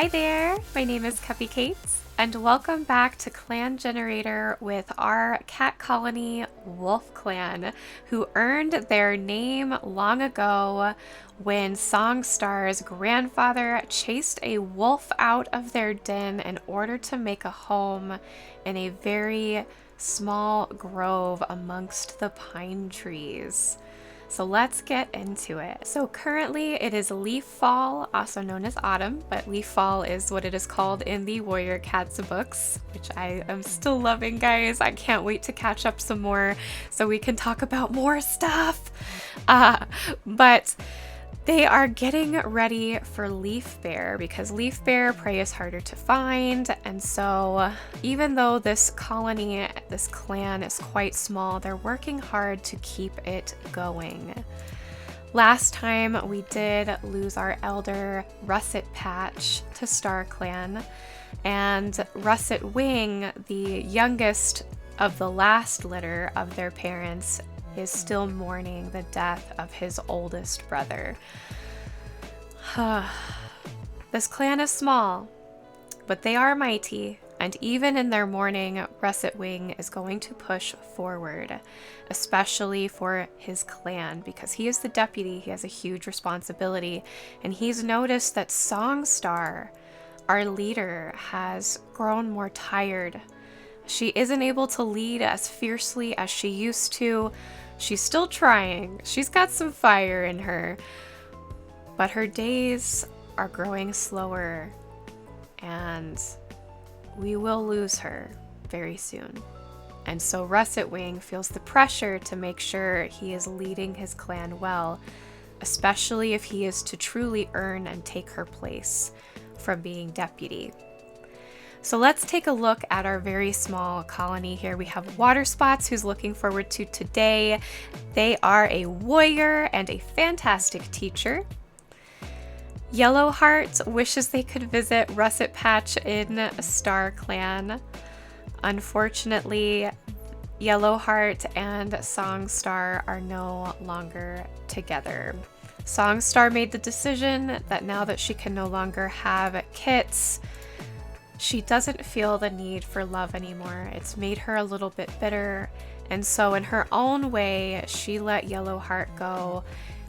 Hi there, my name is Cupicate, and welcome back to Clan Generator with our cat colony, Wolfclan, who earned their name long ago when Songstar's grandfather chased a wolf out of their den in order to make a home in a very small grove amongst the pine trees. So let's get into it. So currently it is leaf fall, also known as autumn, but leaf fall is what it is called in the Warrior Cats books, which I am still loving, guys. I can't wait to catch up some more so we can talk about more stuff. But they are getting ready for leaf bear because leaf bear prey is harder to find. And so even though this colony, this clan is quite small, they're working hard to keep it going. Last time we did lose our elder Russet Patch to Star Clan, and Russet Wing, the youngest of the last litter of their parents, is still mourning the death of his oldest brother. This clan is small, but they are mighty, and even in their mourning, Russet Wing is going to push forward, especially for his clan, because he is the deputy, he has a huge responsibility, and he's noticed that Songstar, our leader, has grown more tired. She isn't able to lead as fiercely as she used to. She's still trying. She's got some fire in her. But her days are growing slower, and we will lose her very soon. And so Russet Wing feels the pressure to make sure he is leading his clan well, especially if he is to truly earn and take her place from being deputy. So let's take a look at our very small colony here. We have Water Spots, who's looking forward to today. They are a warrior and a fantastic teacher. Yellowheart wishes they could visit Russet Patch in Star Clan. Unfortunately, Yellowheart and Songstar are no longer together. Songstar made the decision that now that she can no longer have kits, she doesn't feel the need for love anymore. It's made her a little bit bitter. And so in her own way, she let Yellowheart go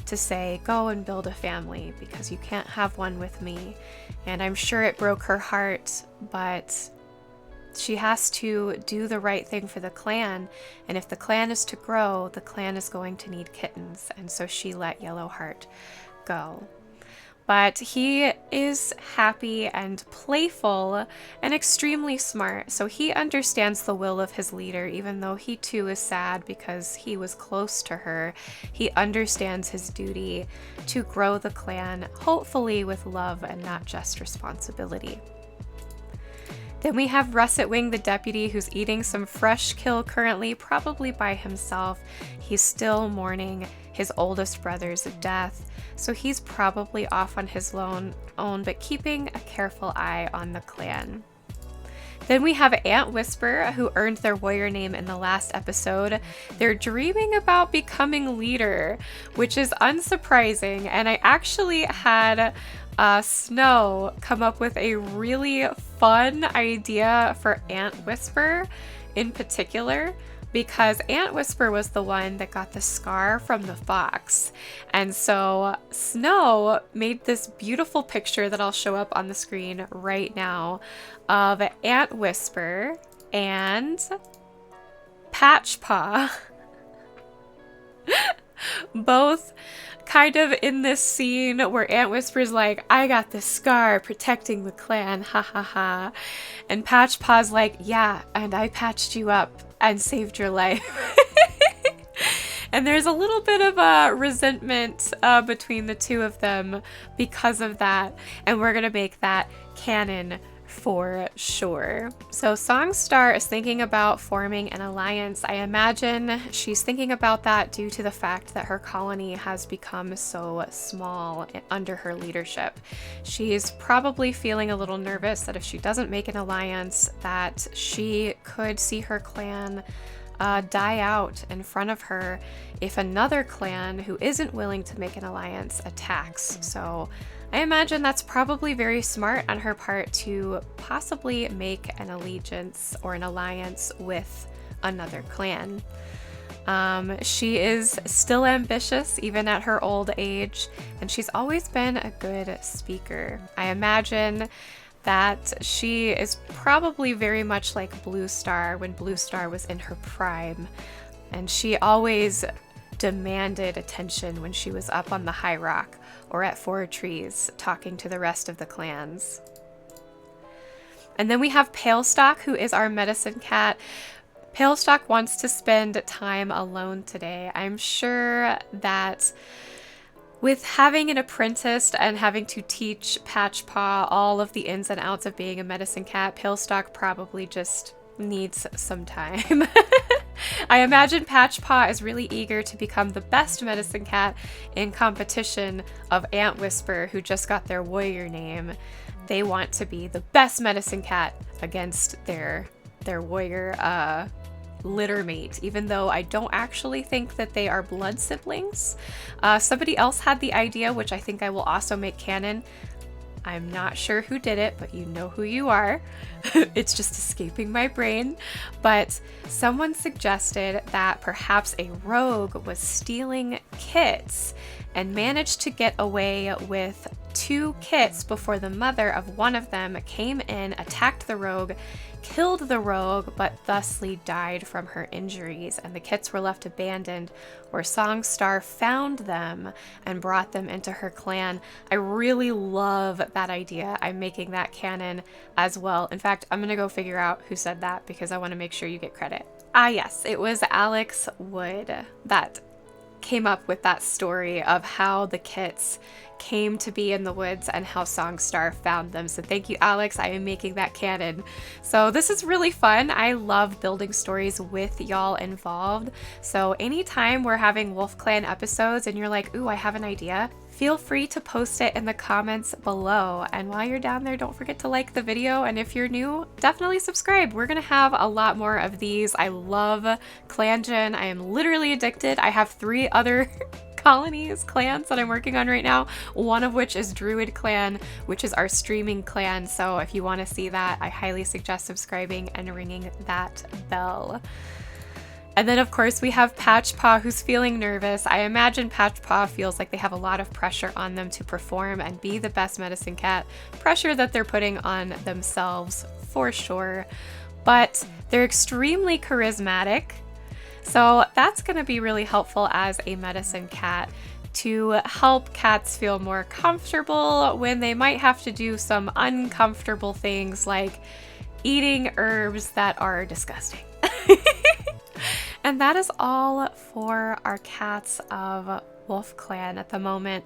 to say, go and build a family because you can't have one with me. And I'm sure it broke her heart, but she has to do the right thing for the clan. And if the clan is to grow, the clan is going to need kittens. And so she let Yellowheart go. But he is happy and playful and extremely smart, so he understands the will of his leader, even though he too is sad because he was close to her. He understands his duty to grow the clan, hopefully with love and not just responsibility. Then we have Russet Wing, the deputy, who's eating some fresh kill currently, probably by himself. He's still mourning his oldest brother's death, so he's probably off on his own, but keeping a careful eye on the clan. Then we have Antwhisper, who earned their warrior name in the last episode. They're dreaming about becoming leader, which is unsurprising, and I actually had Snow come up with a really fun idea for Antwhisper in particular, because Antwhisper was the one that got the scar from the fox. And so Snow made this beautiful picture that I'll show up on the screen right now of Antwhisper and Patchpaw both kind of in this scene where Antwhisper's like, I got this scar protecting the clan, ha ha ha. And Patchpaw's like, yeah, and I patched you up and saved your life. And there's a little bit of a resentment between the two of them because of that. And we're going to make that canon for sure. So Songstar is thinking about forming an alliance. I imagine she's thinking about that due to the fact that her colony has become so small under her leadership. She's probably feeling a little nervous that if she doesn't make an alliance, that she could see her clan die out in front of her if another clan who isn't willing to make an alliance attacks. So I imagine that's probably very smart on her part to possibly make an allegiance or an alliance with another clan. She is still ambitious even at her old age, and she's always been a good speaker. I imagine that she is probably very much like Blue Star when Blue Star was in her prime, and she always demanded attention when she was up on the high rock or at Four Trees talking to the rest of the clans. And then we have Palestock, who is our medicine cat. Palestock wants to spend time alone today. I'm sure that with having an apprentice and having to teach Patchpaw all of the ins and outs of being a medicine cat, Palestock probably just needs some time. I imagine Patchpaw is really eager to become the best medicine cat in competition of Antwhisper, who just got their warrior name. They want to be the best medicine cat against their warrior litter mate, even though I don't actually think that they are blood siblings. Somebody else had the idea, which I think I will also make canon. I'm not sure who did it, but you know who you are. It's just escaping my brain. But someone suggested that perhaps a rogue was stealing kits and managed to get away with 2 kits before the mother of one of them came in, attacked the rogue, killed the rogue, but thusly died from her injuries, and the kits were left abandoned, where Songstar found them and brought them into her clan. I really love that idea. I'm making that canon as well. In fact, I'm gonna go figure out who said that because I want to make sure you get credit. Ah yes, it was Alex Wood that came up with that story of how the kits came to be in the woods and how Songstar found them. So thank you, Alex. I am making that canon. So this is really fun. I love building stories with y'all involved. So anytime we're having Wolfclan episodes and you're like, ooh, I have an idea, feel free to post it in the comments below. And while you're down there, don't forget to like the video. And if you're new, definitely subscribe. We're gonna have a lot more of these. I love Clan-Gen. I am literally addicted. I have 3 other clans that I'm working on right now, one of which is Druid Clan, which is our streaming clan. So if you want to see that, I highly suggest subscribing and ringing that bell. And then of course we have Patchpaw, who's feeling nervous. I imagine Patchpaw feels like they have a lot of pressure on them to perform and be the best medicine cat, pressure that they're putting on themselves for sure, but they're extremely charismatic. So that's going to be really helpful as a medicine cat to help cats feel more comfortable when they might have to do some uncomfortable things like eating herbs that are disgusting. And that is all for our cats of Wolfclan at the moment.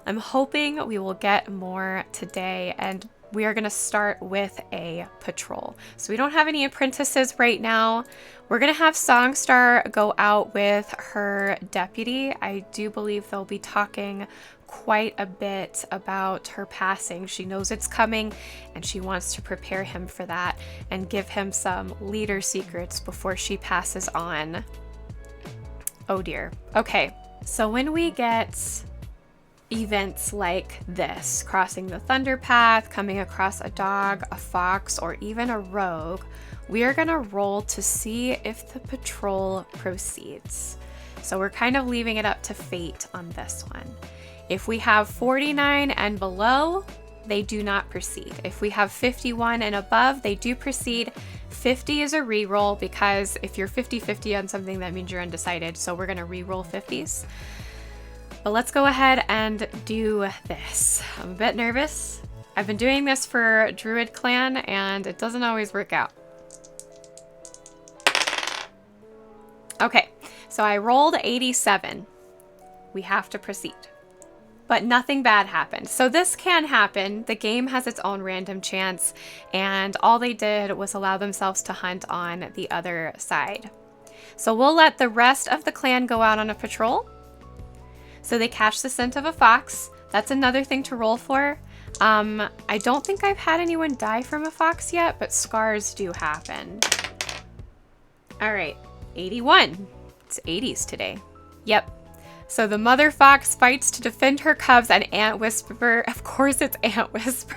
I'm hoping we will get more today, and we are going to start with a patrol. So we don't have any apprentices right now. We're going to have Songstar go out with her deputy. I do believe they'll be talking quite a bit about her passing. She knows it's coming and she wants to prepare him for that and give him some leader secrets before she passes on. Oh dear. Okay, so when we get events like this, crossing the thunder path, coming across a dog, a fox, or even a rogue, we are gonna roll to see if the patrol proceeds. So we're kind of leaving it up to fate on this one. If we have 49 and below, they do not proceed. If we have 51 and above, they do proceed. 50 is a reroll because if you're 50-50 on something, that means you're undecided. So we're gonna reroll 50s. But let's go ahead and do this. I'm a bit nervous. I've been doing this for Druid Clan and it doesn't always work out. Okay, so I rolled 87. We have to proceed. But nothing bad happened. So this can happen. The game has its own random chance, and all they did was allow themselves to hunt on the other side. So we'll let the rest of the clan go out on a patrol. So they catch the scent of a fox. That's another thing to roll for. I don't think I've had anyone die from a fox yet, but scars do happen. All right, 81. It's 80s today. Yep. So the mother fox fights to defend her cubs, and Antwhisper, of course it's Antwhisper,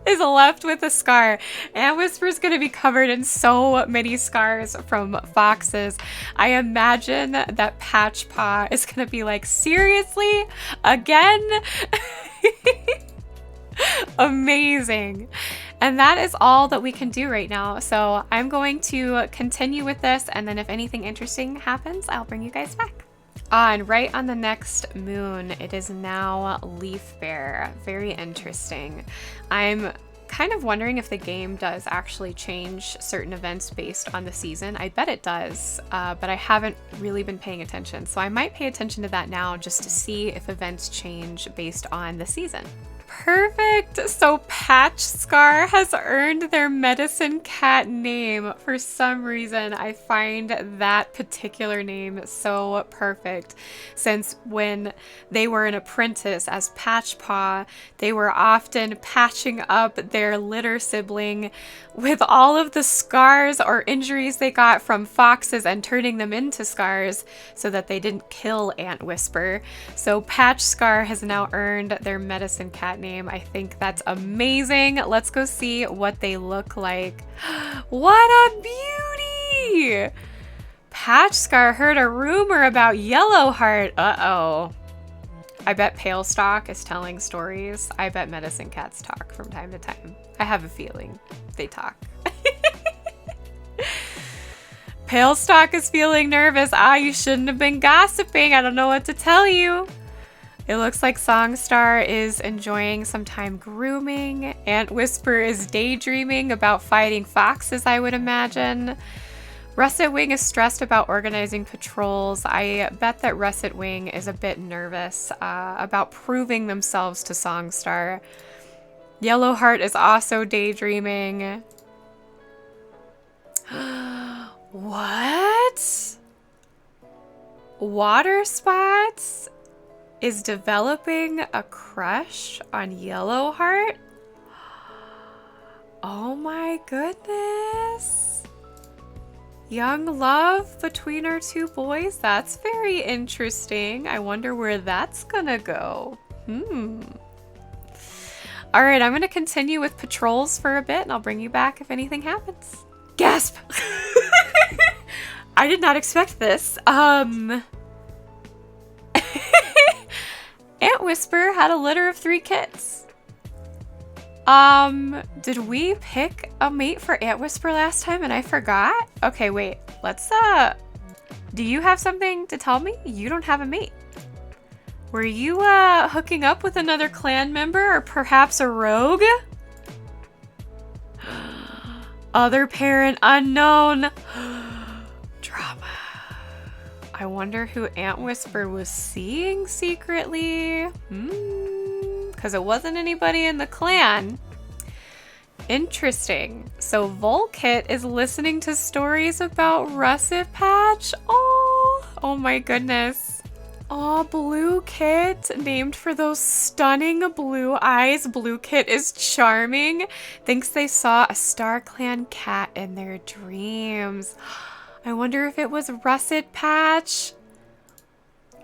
is left with a scar. Antwhisper's going to be covered in so many scars from foxes. I imagine that Patchpaw is going to be like, seriously? Again? Amazing. And that is all that we can do right now. So I'm going to continue with this, and then if anything interesting happens, I'll bring you guys back. And right on the next moon, it is now Leaf Bear. Very interesting. I'm kind of wondering if the game does actually change certain events based on the season. I bet it does, but I haven't really been paying attention. So I might pay attention to that now just to see if events change based on the season. Perfect. So Patch Scar has earned their medicine cat name. For some reason, I find that particular name so perfect, since when they were an apprentice as Patchpaw, they were often patching up their litter sibling with all of the scars or injuries they got from foxes and turning them into scars so that they didn't kill Antwhisper. So Patch Scar has now earned their medicine cat name. I think that's amazing. Let's go see what they look like. What a beauty! Patch Scar heard a rumor about Yellowheart. Uh-oh. I bet Pale Stalk is telling stories. I bet medicine cats talk from time to time. I have a feeling they talk. Pale Stalk is feeling nervous. You shouldn't have been gossiping. I don't know what to tell you. It looks like Songstar is enjoying some time grooming. Antwhisper is daydreaming about fighting foxes, I would imagine. Russet Wing is stressed about organizing patrols. I bet that Russet Wing is a bit nervous about proving themselves to Songstar. Yellowheart is also daydreaming. What? Water Spots is developing a crush on Yellowheart? Oh my goodness. Young love between our two boys? That's very interesting. I wonder where that's gonna go. All right, I'm gonna continue with patrols for a bit, and I'll bring you back if anything happens. Gasp! I did not expect this. Antwhisper had a litter of 3 kits. Did we pick a mate for Antwhisper last time and I forgot? Okay, wait. Let's, do you have something to tell me? You don't have a mate. Were you, hooking up with another clan member or perhaps a rogue? Other parent unknown. Drama. I wonder who Antwhisper was seeing secretly. Because it wasn't anybody in the clan. Interesting. So Volkit is listening to stories about Russet Patch. Oh my goodness. Oh, Blue Kit, named for those stunning blue eyes. Blue Kit is charming. Thinks they saw a Star Clan cat in their dreams. I wonder if it was Russet Patch.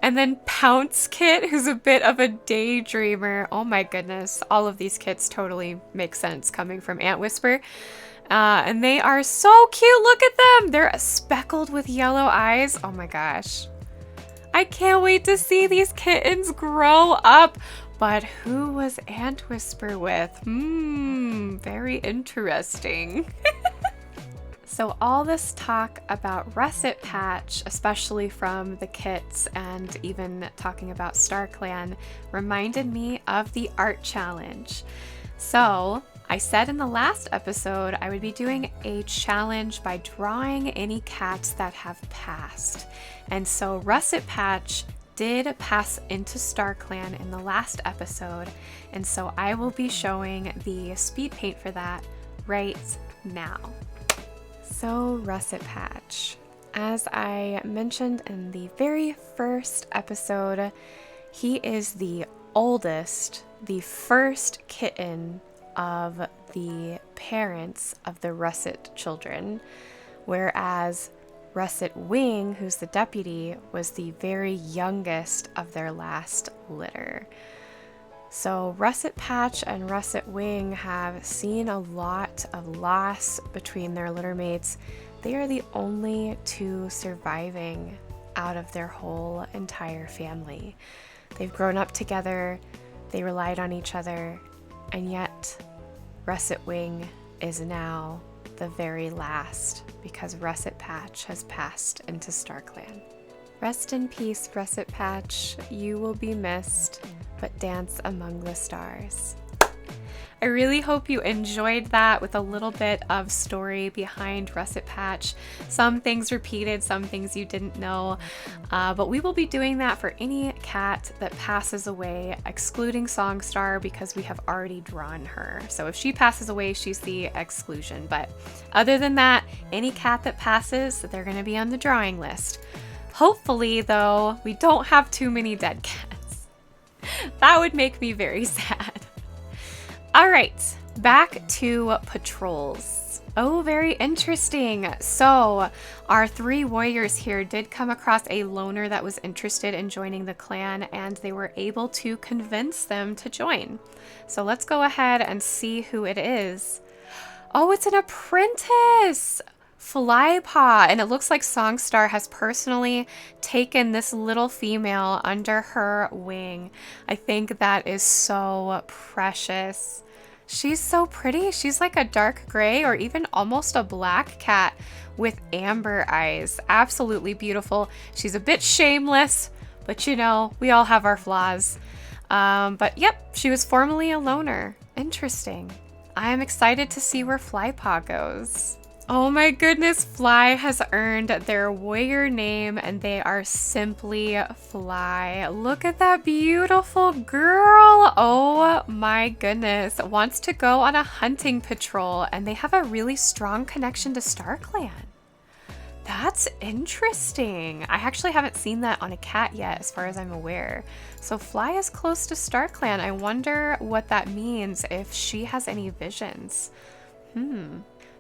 And then Pounce Kit, who's a bit of a daydreamer. Oh my goodness. All of these kits totally make sense coming from Antwhisper. And they are so cute. Look at them. They're speckled with yellow eyes. Oh my gosh. I can't wait to see these kittens grow up. But who was Antwhisper with? Very interesting. So all this talk about Russet Patch, especially from the kits and even talking about Star Clan, reminded me of the art challenge. So I said in the last episode I would be doing a challenge by drawing any cats that have passed. And so Russet Patch did pass into Star Clan in the last episode, and so I will be showing the speed paint for that right now. So Russet Patch, as I mentioned in the very first episode, he is the oldest, the first kitten of the parents of the Russet children, whereas Russet Wing, who's the deputy, was the very youngest of their last litter. So Russet Patch and Russet Wing have seen a lot of loss between their litter mates. They are the only two surviving out of their whole entire family. They've grown up together, they relied on each other, and yet Russet Wing is now the very last because Russet Patch has passed into StarClan. Rest in peace, Russet Patch. You will be missed, but dance among the stars. I really hope you enjoyed that with a little bit of story behind Russet Patch. Some things repeated, some things you didn't know, but we will be doing that for any cat that passes away, excluding Songstar because we have already drawn her. So if she passes away, she's the exclusion. But other than that, any cat that passes, they're going to be on the drawing list. Hopefully, though, we don't have too many dead cats. That would make me very sad. All right, back to patrols. Oh, very interesting. So our 3 warriors here did come across a loner that was interested in joining the clan, and they were able to convince them to join. So let's go ahead and see who it is. Oh, it's an apprentice! Flypaw, and it looks like Songstar has personally taken this little female under her wing. I think that is so precious. She's so pretty. She's like a dark gray or even almost a black cat with amber eyes. Absolutely beautiful. She's a bit shameless, but you know, we all have our flaws. But yep, she was formerly a loner. Interesting. I am excited to see where Flypaw goes. Oh my goodness, Fly has earned their warrior name, and they are simply Fly. Look at that beautiful girl. Oh my goodness. Wants to go on a hunting patrol, and they have a really strong connection to StarClan. That's interesting. I actually haven't seen that on a cat yet, as far as I'm aware. So Fly is close to StarClan. I wonder what that means, if she has any visions.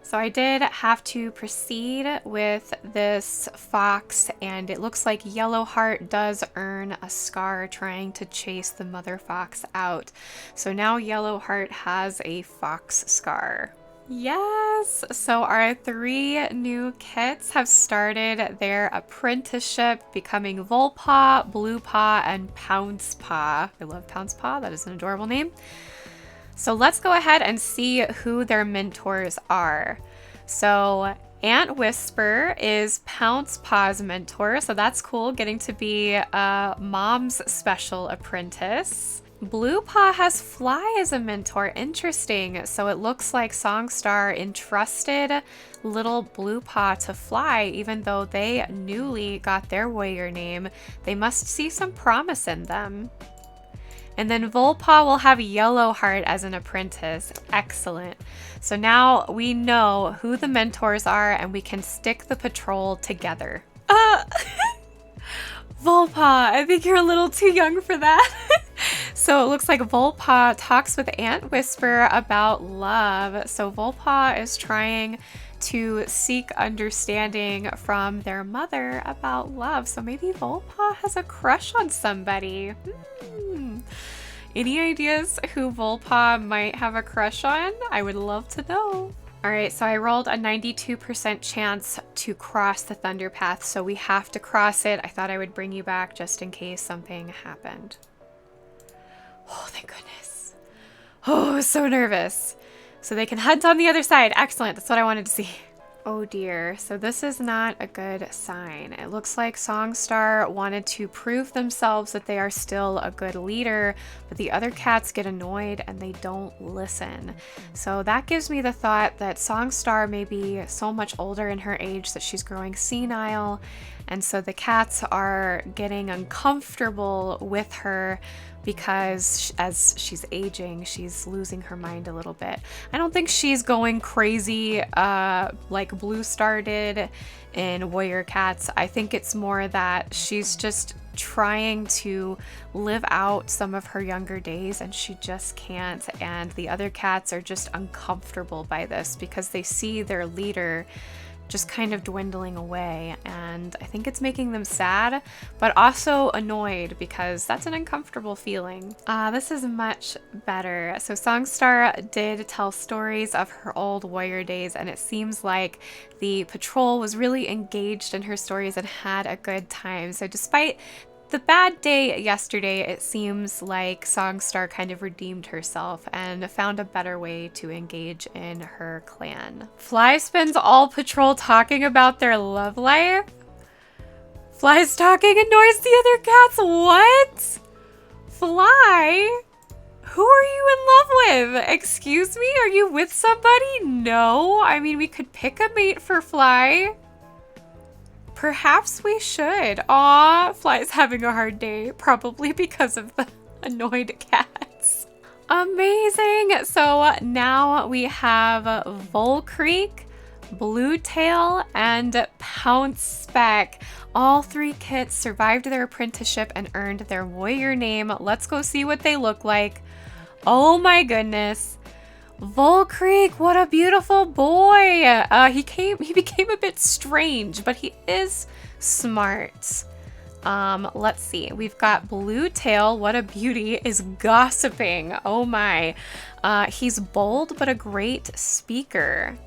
So I did have to proceed with this fox, and it looks like Yellowheart does earn a scar trying to chase the mother fox out. So now Yellowheart has a fox scar. Yes! So our 3 new kits have started their apprenticeship, becoming Volpaw, Bluepaw, and Pouncepaw. I love Pouncepaw, that is an adorable name. So let's go ahead and see who their mentors are. So Antwhisper is Pouncepaw's mentor, so that's cool, getting to be Mom's special apprentice. Bluepaw has Fly as a mentor. Interesting. So it looks like Songstar entrusted little Bluepaw to Fly, even though they newly got their warrior name. They must see some promise in them. And then Volpaw will have Yellowheart as an apprentice. Excellent. So now we know who the mentors are, and we can stick the patrol together. Volpaw, I think you're a little too young for that. So it looks like Volpaw talks with Antwhisper about love. So Volpaw is trying to seek understanding from their mother about love. So maybe Volpaw has a crush on somebody. Any ideas who Volpaw might have a crush on? I would love to know. All right, so I rolled a 92% chance to cross the Thunder Path, so we have to cross it. I thought I would bring you back just in case something happened. Oh, thank goodness. Oh, I was so nervous. So they can hunt on the other side. Excellent. That's what I wanted to see. Oh dear. So this is not a good sign. It looks like Songstar wanted to prove themselves that they are still a good leader, but the other cats get annoyed and they don't listen. So that gives me the thought that Songstar may be so much older in her age that she's growing senile, and so the cats are getting uncomfortable with her because as she's aging, she's losing her mind a little bit. I don't think she's going crazy like Blue Star did in Warrior Cats. I think it's more that she's just trying to live out some of her younger days and she just can't, and the other cats are just uncomfortable by this because they see their leader just kind of dwindling away, and I think it's making them sad, but also annoyed because that's an uncomfortable feeling. This is much better. So Songstar did tell stories of her old warrior days, and it seems like the patrol was really engaged in her stories and had a good time. So despite the bad day yesterday, it seems like Songstar kind of redeemed herself and found a better way to engage in her clan. Fly spends all patrol talking about their love life. Fly's talking annoys the other cats. What? Fly? Who are you in love with? Excuse me? Are you with somebody? No. I mean, we could pick a mate for Fly. Perhaps we should. Aw, Fly's having a hard day, probably because of the annoyed cats. Amazing. So now we have Volcreek, Bluetail, and Pounce Speck. All 3 kits survived their apprenticeship and earned their warrior name. Let's go see what they look like. Oh my goodness. Volcreek, what a beautiful boy. He became a bit strange, but he is smart. Let's see. We've got Bluetail, what a beauty, is gossiping. Oh my. He's bold, but a great speaker.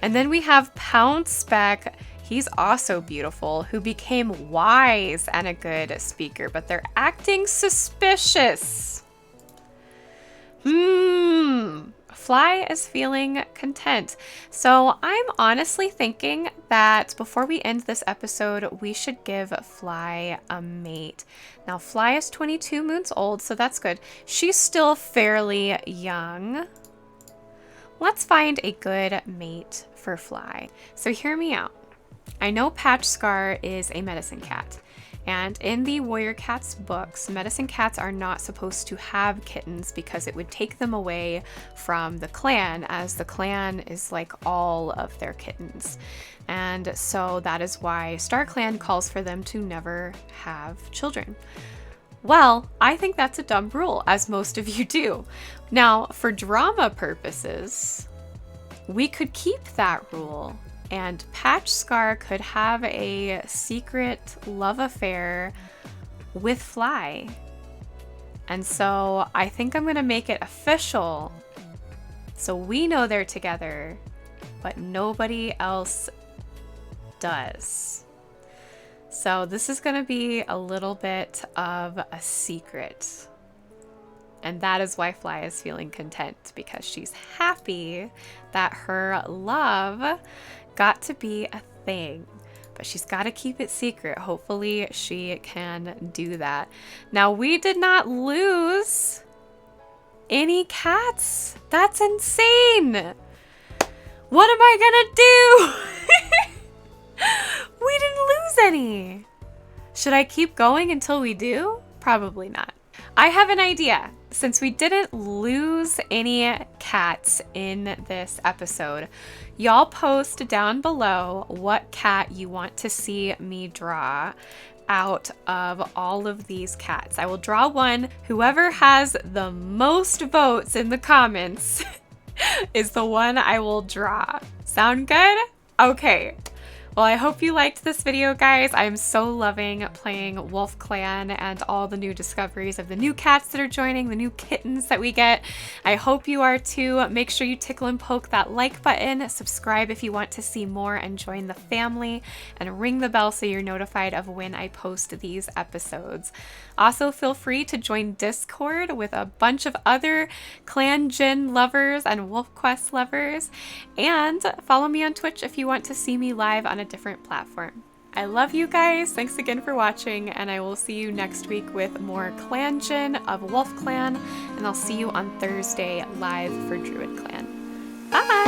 And then we have Pounce Speck. He's also beautiful, who became wise and a good speaker, but they're acting suspicious. Fly is feeling content. So I'm honestly thinking that before we end this episode, we should give Fly a mate. Now, Fly is 22 moons old, so that's good. She's still fairly young. Let's find a good mate for Fly. So hear me out. I know Patch Scar is a medicine cat. And in the Warrior Cats books, medicine cats are not supposed to have kittens because it would take them away from the clan, as the clan is like all of their kittens. And so that is why StarClan calls for them to never have children. Well, I think that's a dumb rule, as most of you do. Now, for drama purposes, we could keep that rule. And Patch Scar could have a secret love affair with Fly. And so I think I'm going to make it official. So we know they're together, but nobody else does. So this is going to be a little bit of a secret. And that is why Fly is feeling content, because she's happy that her love got to be a thing, but she's got to keep it secret. Hopefully she can do that. Now, we did not lose any cats. That's insane. What am I gonna do? We didn't lose any. Should I keep going until we do? Probably not. I have an idea. Since we didn't lose any cats in this episode, y'all post down below what cat you want to see me draw out of all of these cats. I will draw one. Whoever has the most votes in the comments is the one I will draw. Sound good? Okay. Well, I hope you liked this video, guys. I'm so loving playing Wolfclan and all the new discoveries of the new cats that are joining, the new kittens that we get. I hope you are too. Make sure you tickle and poke that like button, subscribe if you want to see more, and join the family, and ring the bell so you're notified of when I post these episodes. Also, feel free to join Discord with a bunch of other Clan-Gen lovers and WolfQuest lovers, and follow me on Twitch if you want to see me live on a different platform. I love you guys. Thanks again for watching, and I will see you next week with more Clan-Gen of Wolfclan, and I'll see you on Thursday live for Druid Clan. Bye!